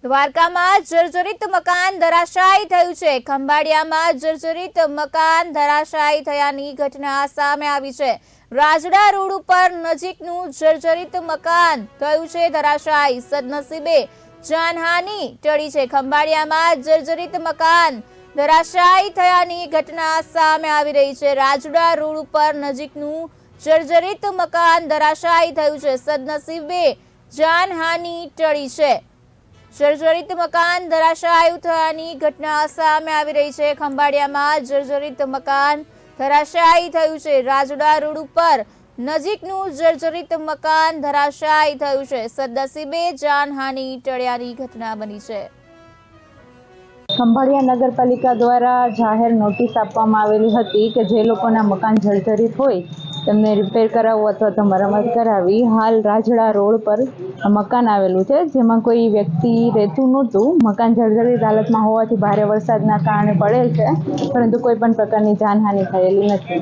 દ્વારકામાં જર્જરિત મકાન ધરાશાયી થયું છે। ખંભાળિયામાં જર્જરિત મકાન ધરાશાયી થયાની ઘટના સામે આવી છે। રાજડા રોડ ઉપર નજીકનું જર્જરિત મકાન થયું છે ધરાશાયી। સદનસીબે જાનહાનિ ટળી છે। ખંભાળિયામાં જર્જરિત મકાન ધરાશાયી થયાની ઘટના સામે આવી રહી છે। રાજડા રોડ ઉપર નજીકનું જર્જરિત મકાન ધરાશાયી થયું છે। સદનસીબે જાનહાનિ ટળી છે। જર્જરિત મકાન ધરાશાયી થયાની ઘટના સામે આવી રહી છે। ખંભાળિયામાં જર્જરિત મકાન ધરાશાયી થયું છે। રાજડા રોડ ઉપર નજીકનું જર્જરિત મકાન ધરાશાયી થયું છે। સદનસીબે જાનહાનિ ટળ્યાની ઘટના બની છે। ખંભાળિયા નગરપાલિકા દ્વારા જાહેર નોટિસ આપવામાં આવેલી હતી કે જે લોકોના મકાન જર્જરિત હોય તેમને રિપેર કરાવવું અથવા તો મરામત કરાવી। હાલ રાજડા રોડ પર મકાન આવેલું છે, જેમાં કોઈ વ્યક્તિ રહેતું નહોતું। મકાન જર્જરિત હાલતમાં હોવાથી ભારે વરસાદના કારણે પડેલ છે, પરંતુ કોઈ પણ પ્રકારની જાનહાનિ થયેલી નથી।